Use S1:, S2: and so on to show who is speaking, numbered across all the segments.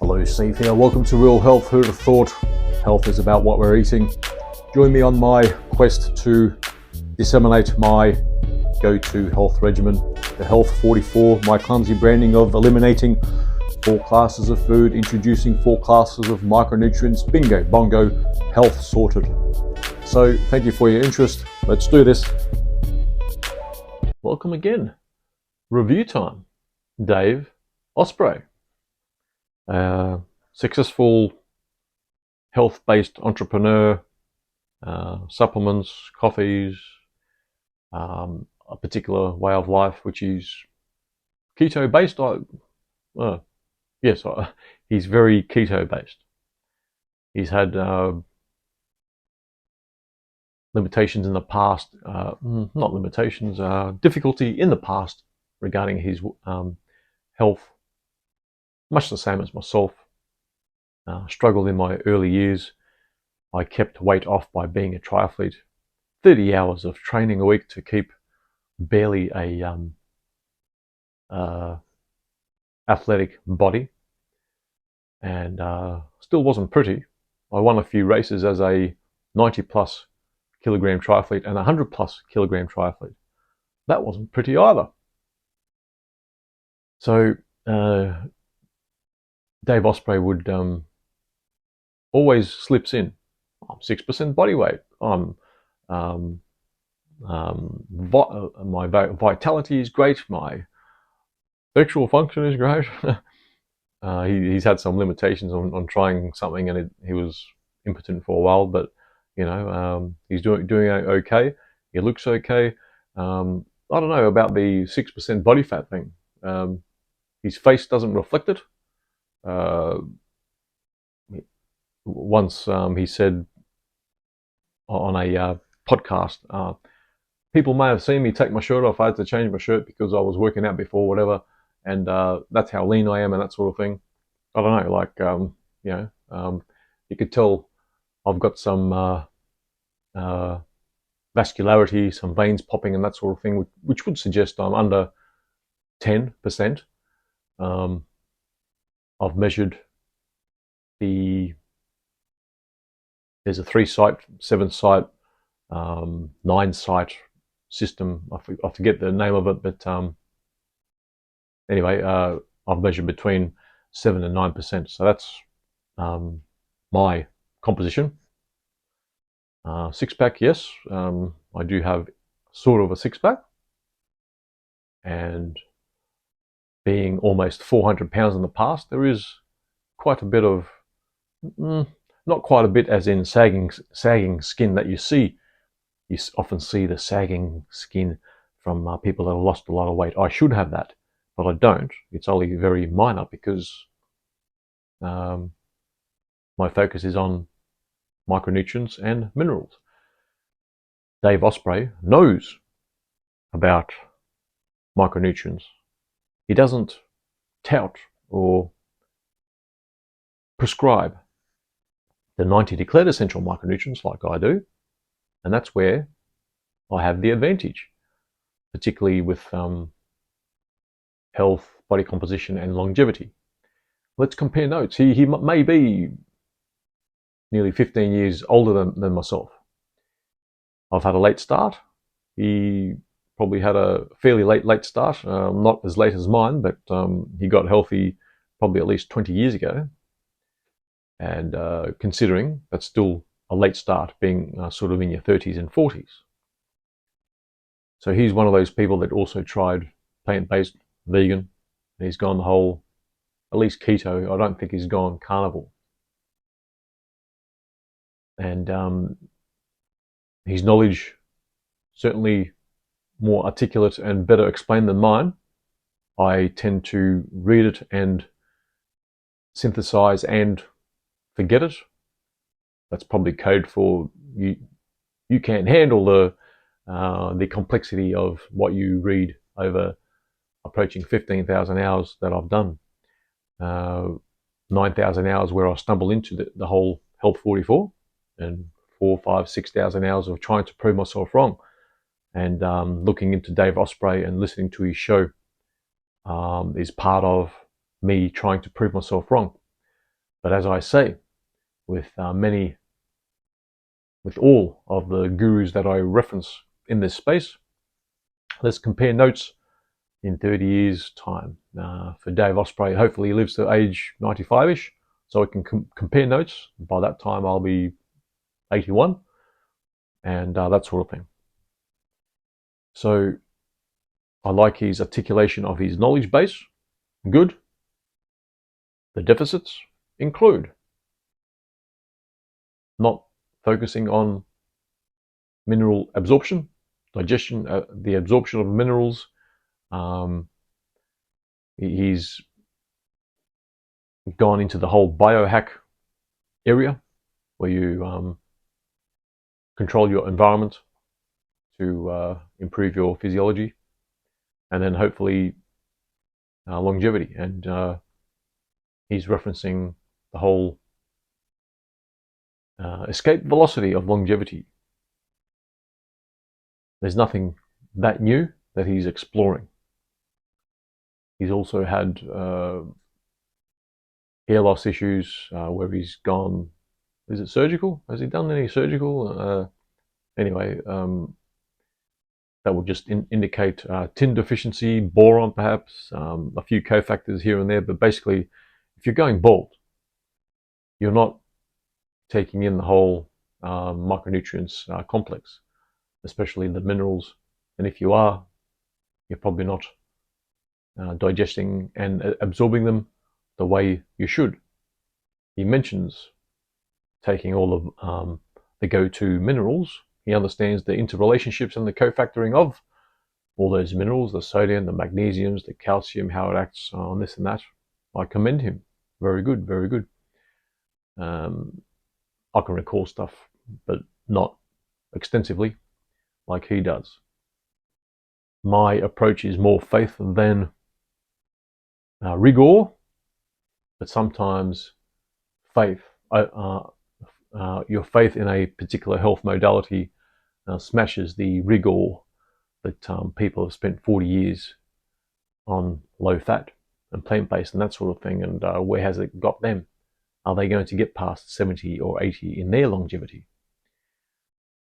S1: Hello, Steve here. Welcome to Real Health. Who'd have thought health is about what we're eating? Join me on my quest to disseminate my go-to health regimen, the Health 44, my clumsy branding of eliminating 4 classes of food, introducing 4 classes of micronutrients. Bingo, bongo, health sorted. So thank you for your interest. Let's do this. Welcome again. Review time. Daveasprey. Successful health-based entrepreneur, supplements, coffees, a particular way of life which is keto-based. Yes, he's very keto-based. He's had limitations in the past, not limitations, difficulty in the past regarding his health. Much the same as myself. Struggled in my early years. I kept weight off by being a triathlete. 30 hours of training a week to keep barely a athletic body, and still wasn't pretty. I won a few races as a 90 plus kilogram triathlete and a 100 plus kilogram triathlete. That wasn't pretty either. So Daveasprey would always slips in. I'm 6% body weight. My vitality is great. My sexual function is great. He's had some limitations on trying something, and he was impotent for a while. But you know, he's doing okay. He looks okay. I don't know about the 6% body fat thing. His face doesn't reflect it. Once he said on a podcast, people may have seen me take my shirt off. I had to change my shirt because I was working out before, whatever, and that's how lean I am and that sort of thing. I don't know, like you could tell I've got some vascularity, some veins popping and that sort of thing, which would suggest I'm under 10%. I've measured there's a 3-site, 7-site, 9-site system. I forget the name of it, but anyway, I've measured between 7 and 9%. So that's my composition. 6-pack, yes. I do have sort of a 6-pack. And being almost 400 pounds in the past, there is quite a bit of, not quite a bit as in sagging skin that you see. You often see the sagging skin from people that have lost a lot of weight. I should have that, but I don't. It's only very minor because my focus is on micronutrients and minerals. Daveasprey knows about micronutrients. He doesn't tout or prescribe the 90 declared essential micronutrients like I do, and that's where I have the advantage, particularly with health, body composition and longevity. Let's compare notes. He may be nearly 15 years older than myself. I've had a late start. He probably had a fairly late start, not as late as mine, but he got healthy probably at least 20 years ago. And considering that's still a late start, being sort of in your 30s and 40s. So he's one of those people that also tried plant-based, vegan, and he's gone the whole, at least keto. I don't think he's gone carnivore. And his knowledge, certainly more articulate and better explained than mine. I tend to read it and synthesize and forget it. That's probably code for you can't handle the complexity of what you read over approaching 15,000 hours that I've done. 9,000 hours where I stumble into the whole Health 44, and 4,000, 5,000, 6,000 hours of trying to prove myself wrong. And looking into Daveasprey and listening to his show is part of me trying to prove myself wrong. But as I say, with all of the gurus that I reference in this space, let's compare notes in 30 years' time. For Dave Asprey, hopefully he lives to age 95-ish, so I can compare notes. By that time, I'll be 81, and that sort of thing. So I like his articulation of his knowledge base. Good. The deficits include not focusing on mineral absorption, digestion, the absorption of minerals. He's gone into the whole biohack area where you control your environment to improve your physiology, and then hopefully longevity. And he's referencing the whole escape velocity of longevity. There's nothing that new that he's exploring. He's also had hair loss issues where he's gone, is it surgical? Has he done any surgical? Anyway, that will just indicate tin deficiency, boron perhaps, a few cofactors here and there. But basically, if you're going bald, you're not taking in the whole micronutrients complex, especially the minerals. And if you are, you're probably not digesting and absorbing them the way you should. He mentions taking all of the go-to minerals. He understands the interrelationships and the cofactoring of all those minerals, the sodium, the magnesiums, the calcium, how it acts on this and that. I commend him. Very good, very good. I can recall stuff, but not extensively like he does. My approach is more faith than rigor, but sometimes faith, your faith in a particular health modality smashes the rigor that people have spent 40 years on low fat and plant-based and that sort of thing. And where has it got them? Are they going to get past 70 or 80 in their longevity?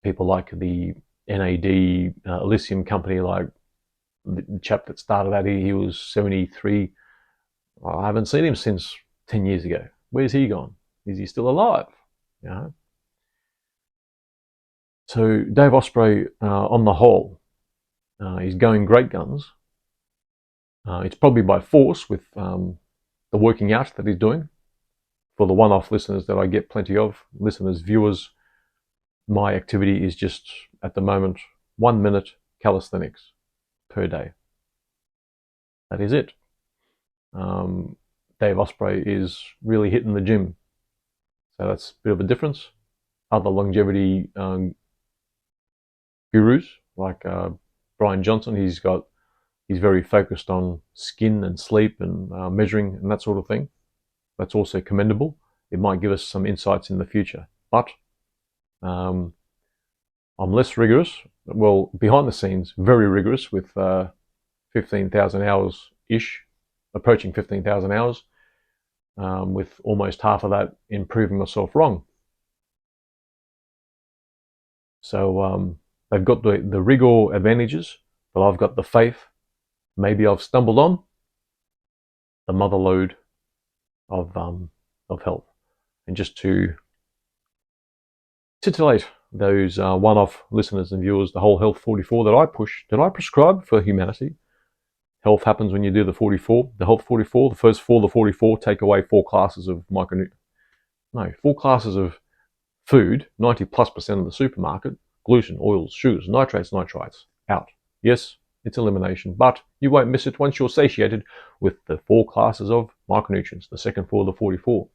S1: People like the NAD Elysium company, like the chap that started that, he was 73. I haven't seen him since 10 years ago. Where's he gone? Is he still alive? You know? So Dave Asprey, on the whole, he's going great guns. It's probably by force with the working out that he's doing. For the one-off listeners that I get plenty of, listeners, viewers, my activity is just, at the moment, 1 minute calisthenics per day. That is it. Dave Asprey is really hitting the gym. So that's a bit of a difference. Other longevity gurus like Brian Johnson, he's very focused on skin and sleep and measuring and that sort of thing. That's also commendable. It might give us some insights in the future. But I'm less rigorous. Well, behind the scenes, very rigorous with 15,000 hours-ish, approaching 15,000 hours, with almost half of that in proving myself wrong. So they've got the rigor advantages, but I've got the faith. Maybe I've stumbled on the mother lode of health. And just to titillate those one-off listeners and viewers, the whole Health 44 that I push, that I prescribe for humanity. Health happens when you do the 44. The Health 44, the first four, the 44, take away 4 classes of 4 classes of food, 90+% of the supermarket, gluten, oils, sugars, nitrates, nitrites, out. Yes, it's elimination, but you won't miss it once you're satiated with the 4 classes of micronutrients, the second 4, the 44.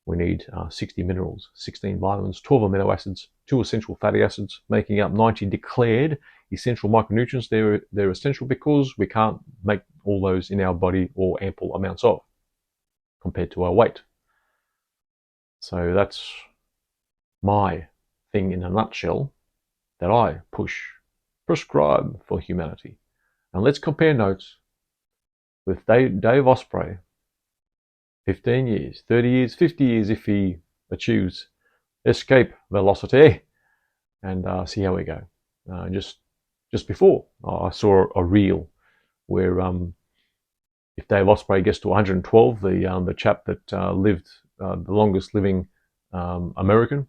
S1: We need 60 minerals, 16 vitamins, 12 amino acids, 2 essential fatty acids, making up 90 declared essential micronutrients. They're essential because we can't make all those in our body or ample amounts of compared to our weight. So that's my thing in a nutshell that I prescribe for humanity. And let's compare notes with Dave Asprey 15 years, 30 years, 50 years if he achieves escape velocity, and see how we go. Just before, I saw a reel where if Dave Asprey gets to 112, the chap that lived the longest living American,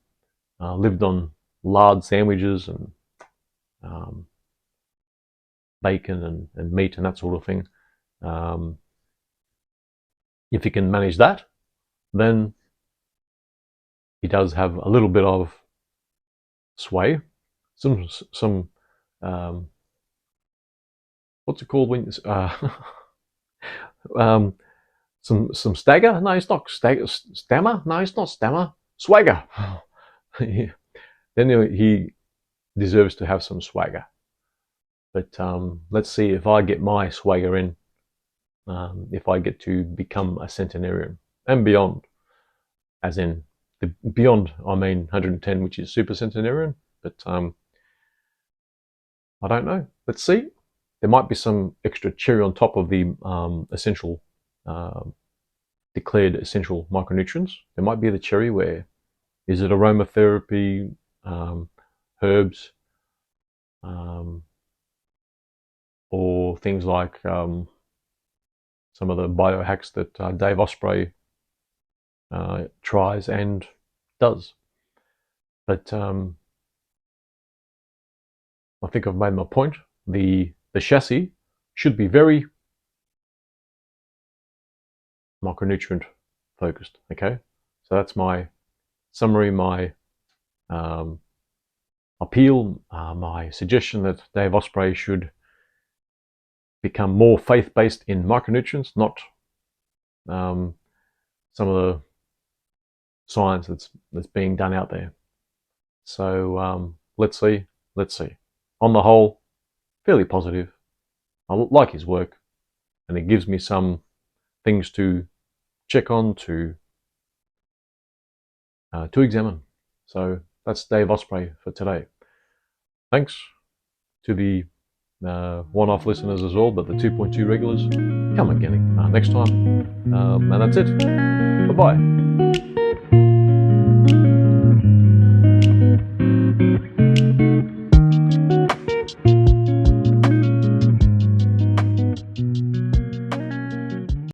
S1: lived on lard sandwiches and bacon and meat and that sort of thing. If he can manage that, then he does have a little bit of sway, some what's it called when some stagger? No, it's not stagger. Stammer? No, it's not stammer. Swagger. Then he deserves to have some swagger. But let's see if I get my swagger in, if I get to become a centenarian and beyond, as in beyond, I mean 110, which is super centenarian. But I don't know. Let's see. There might be some extra cherry on top of the essential, declared essential micronutrients. There might be the cherry where, is it aromatherapy, herbs, or things like some of the biohacks that Dave Asprey tries and does. But I think I've made my point. The chassis should be very micronutrient focused. Okay, so that's my summary, my appeal, my suggestion that Dave Asprey should become more faith-based in micronutrients, not some of the science that's being done out there. So let's see. On the whole, fairly positive. I like his work, and it gives me some things to check on, to examine. So that's Dave Asprey for today. Thanks to the one-off listeners as well, but the 2.2 regulars, come again next time. And that's it. Bye-bye.